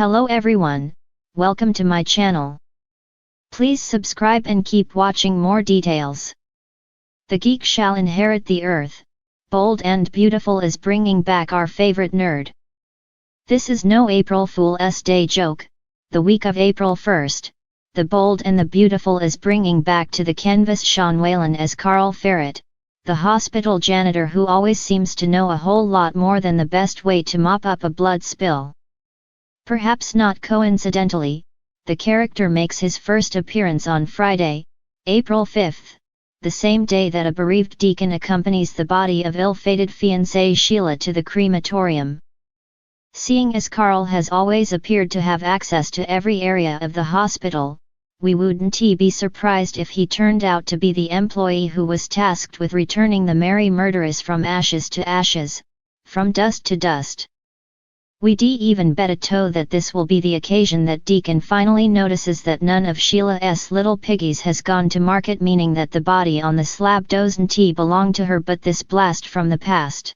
Hello everyone, welcome to my channel. Please subscribe and keep watching more details. The geek shall inherit the earth. Bold and Beautiful is bringing back our favorite nerd. This is no April Fool's Day joke. The week of April 1st, The Bold and the Beautiful is bringing back to the canvas Sean Whalen as Carl Ferret, the hospital janitor who always seems to know a whole lot more than the best way to mop up a blood spill. Perhaps not coincidentally, the character makes his first appearance on Friday, April 5th, the same day that a bereaved deacon accompanies the body of ill-fated fiancée Sheila to the crematorium. Seeing as Carl has always appeared to have access to every area of the hospital, we wouldn't be surprised if he turned out to be the employee who was tasked with returning the merry murderess from ashes to ashes, from dust to dust. We'd even bet a toe that this will be the occasion that Deacon finally notices that none of Sheila's little piggies has gone to market, meaning that the body on the slab doesn't belong to her but this blast from the past.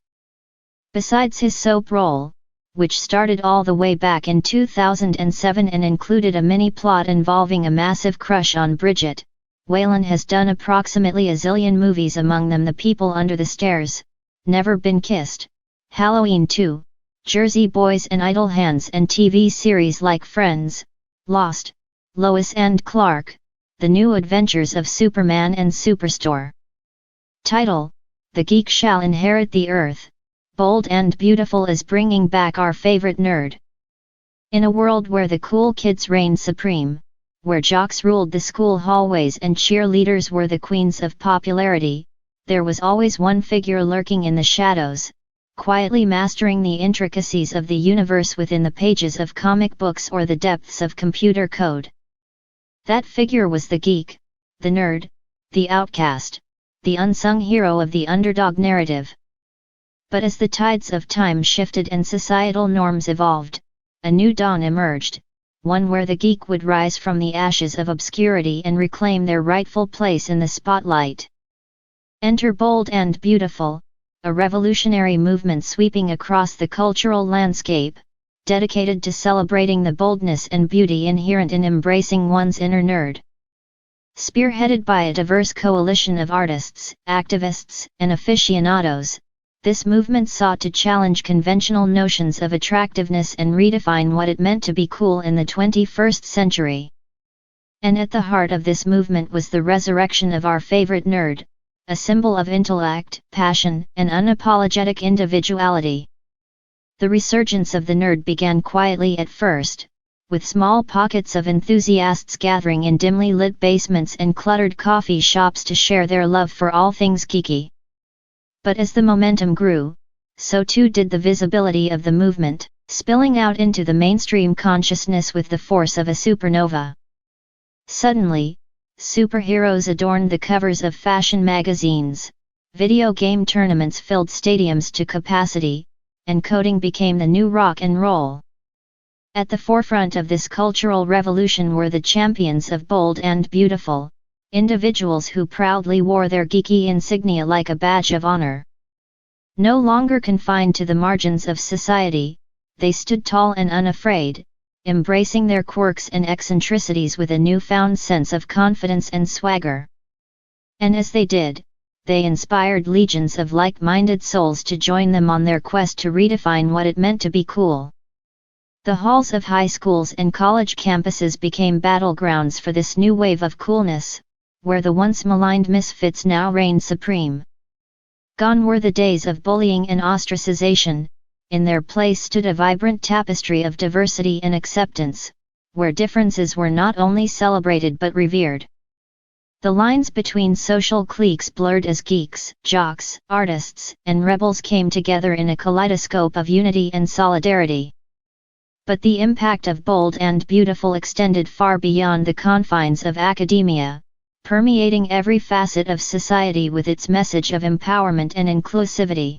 Besides his soap role, which started all the way back in 2007 and included a mini-plot involving a massive crush on Bridget, Whalen has done approximately a zillion movies, among them The People Under the Stairs, Never Been Kissed, Halloween 2, Jersey Boys and Idle Hands, and TV series like Friends, Lost, Lois and Clark, The New Adventures of Superman and Superstore. Title: The Geek Shall Inherit the Earth. Bold and Beautiful is bringing back our favorite nerd. In a world where the cool kids reigned supreme, where jocks ruled the school hallways and cheerleaders were the queens of popularity, there was always one figure lurking in the shadows, quietly mastering the intricacies of the universe within the pages of comic books or the depths of computer code. That figure was the geek, the nerd, the outcast, the unsung hero of the underdog narrative. But as the tides of time shifted and societal norms evolved, a new dawn emerged, one where the geek would rise from the ashes of obscurity and reclaim their rightful place in the spotlight. Enter Bold and Beautiful, a revolutionary movement sweeping across the cultural landscape, dedicated to celebrating the boldness and beauty inherent in embracing one's inner nerd. Spearheaded by a diverse coalition of artists, activists, and aficionados, this movement sought to challenge conventional notions of attractiveness and redefine what it meant to be cool in the 21st century. And at the heart of this movement was the resurrection of our favorite nerd, a symbol of intellect, passion, and unapologetic individuality. The resurgence of the nerd began quietly at first, with small pockets of enthusiasts gathering in dimly lit basements and cluttered coffee shops to share their love for all things geeky. But as the momentum grew, so too did the visibility of the movement, spilling out into the mainstream consciousness with the force of a supernova. Suddenly, superheroes adorned the covers of fashion magazines, video game tournaments filled stadiums to capacity, and coding became the new rock and roll. At the forefront of this cultural revolution were the champions of Bold and Beautiful, individuals who proudly wore their geeky insignia like a badge of honor. No longer confined to the margins of society, they stood tall and unafraid, embracing their quirks and eccentricities with a newfound sense of confidence and swagger. And as they did, they inspired legions of like-minded souls to join them on their quest to redefine what it meant to be cool. The halls of high schools and college campuses became battlegrounds for this new wave of coolness, where the once maligned misfits now reigned supreme. Gone were the days of bullying and ostracization. In their place stood a vibrant tapestry of diversity and acceptance, where differences were not only celebrated but revered. The lines between social cliques blurred as geeks, jocks, artists, and rebels came together in a kaleidoscope of unity and solidarity. But the impact of Bold and Beautiful extended far beyond the confines of academia, permeating every facet of society with its message of empowerment and inclusivity.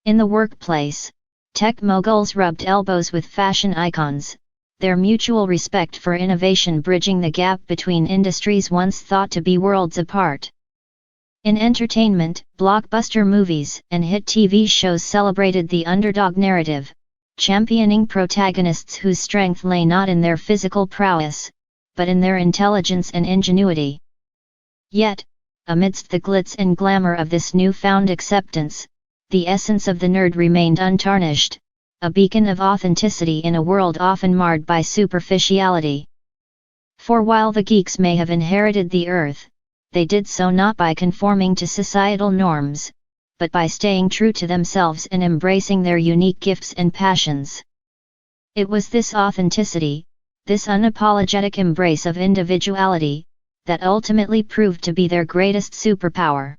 In the workplace, tech moguls rubbed elbows with fashion icons, their mutual respect for innovation bridging the gap between industries once thought to be worlds apart. In entertainment, blockbuster movies and hit TV shows celebrated the underdog narrative, championing protagonists whose strength lay not in their physical prowess, but in their intelligence and ingenuity. Yet, amidst the glitz and glamour of this newfound acceptance, the essence of the nerd remained untarnished, a beacon of authenticity in a world often marred by superficiality. For while the geeks may have inherited the earth, they did so not by conforming to societal norms, but by staying true to themselves and embracing their unique gifts and passions. It was this authenticity, this unapologetic embrace of individuality, that ultimately proved to be their greatest superpower.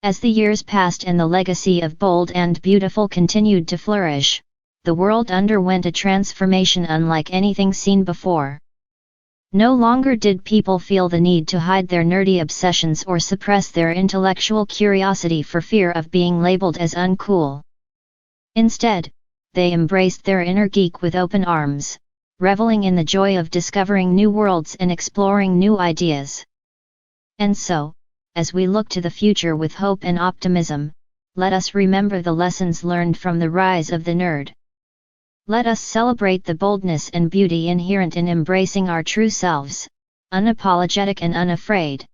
As the years passed and the legacy of Bold and Beautiful continued to flourish, the world underwent a transformation unlike anything seen before. No longer did people feel the need to hide their nerdy obsessions or suppress their intellectual curiosity for fear of being labeled as uncool. Instead, they embraced their inner geek with open arms, reveling in the joy of discovering new worlds and exploring new ideas. And so, as we look to the future with hope and optimism, let us remember the lessons learned from the rise of the nerd. Let us celebrate the boldness and beauty inherent in embracing our true selves, unapologetic and unafraid.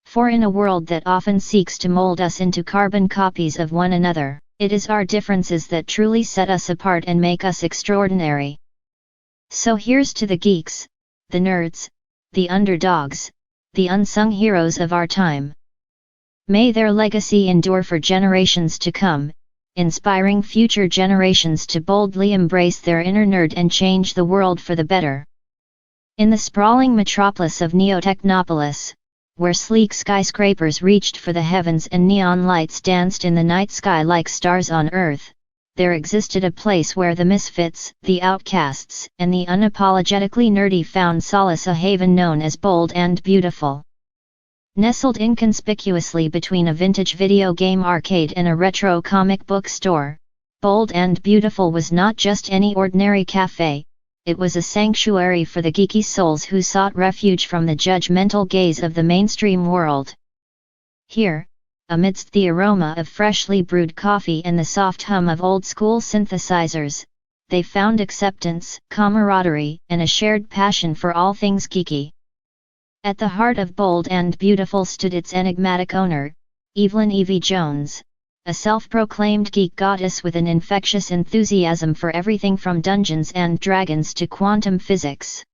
For in a world that often seeks to mold us into carbon copies of one another, it is our differences that truly set us apart and make us extraordinary. So here's to the geeks, the nerds, the underdogs, the unsung heroes of our time. May their legacy endure for generations to come, inspiring future generations to boldly embrace their inner nerd and change the world for the better. In the sprawling metropolis of Neo-Technopolis, where sleek skyscrapers reached for the heavens and neon lights danced in the night sky like stars on Earth, there existed a place where the misfits, the outcasts, and the unapologetically nerdy found solace, a haven known as Bold and Beautiful. Nestled inconspicuously between a vintage video game arcade and a retro comic book store, Bold and Beautiful was not just any ordinary cafe, it was a sanctuary for the geeky souls who sought refuge from the judgmental gaze of the mainstream world. Here, amidst the aroma of freshly brewed coffee and the soft hum of old-school synthesizers, they found acceptance, camaraderie, and a shared passion for all things geeky. At the heart of Bold and Beautiful stood its enigmatic owner, Evelyn Evie Jones, a self-proclaimed geek goddess with an infectious enthusiasm for everything from Dungeons and Dragons to quantum physics.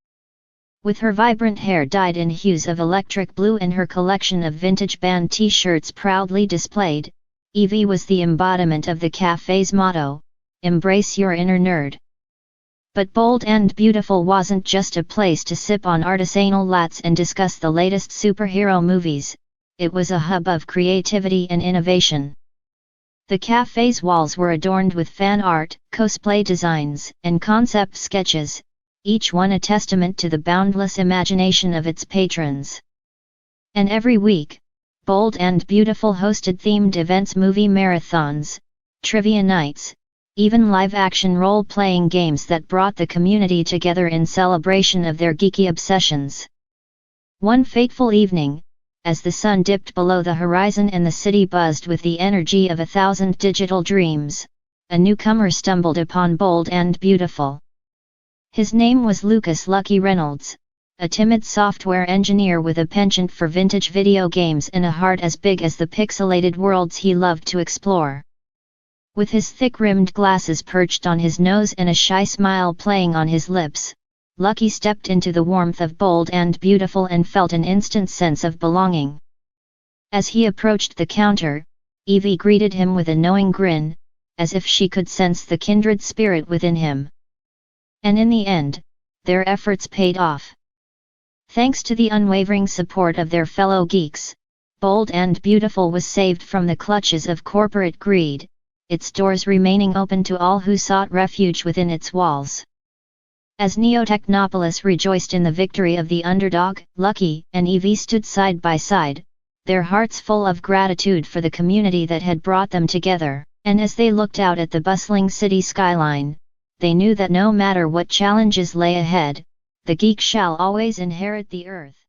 With her vibrant hair dyed in hues of electric blue and her collection of vintage band t-shirts proudly displayed, Evie was the embodiment of the cafe's motto, "Embrace your inner nerd." But Bold and Beautiful wasn't just a place to sip on artisanal lattes and discuss the latest superhero movies, it was a hub of creativity and innovation. The cafe's walls were adorned with fan art, cosplay designs, and concept sketches, each one a testament to the boundless imagination of its patrons. And every week, Bold and Beautiful hosted themed events, movie marathons, trivia nights, even live-action role-playing games that brought the community together in celebration of their geeky obsessions. One fateful evening, as the sun dipped below the horizon and the city buzzed with the energy of 1,000 digital dreams, a newcomer stumbled upon Bold and Beautiful. His name was Lucas "Lucky" Reynolds, a timid software engineer with a penchant for vintage video games and a heart as big as the pixelated worlds he loved to explore. With his thick-rimmed glasses perched on his nose and a shy smile playing on his lips, Lucky stepped into the warmth of Bold and Beautiful and felt an instant sense of belonging. As he approached the counter, Evie greeted him with a knowing grin, as if she could sense the kindred spirit within him. And in the end, their efforts paid off. Thanks to the unwavering support of their fellow geeks, Bold and Beautiful was saved from the clutches of corporate greed, its doors remaining open to all who sought refuge within its walls. As Neo-Technopolis rejoiced in the victory of the underdog, Lucky and Evie stood side by side, their hearts full of gratitude for the community that had brought them together, and as they looked out at the bustling city skyline, they knew that no matter what challenges lay ahead, the geek shall always inherit the earth.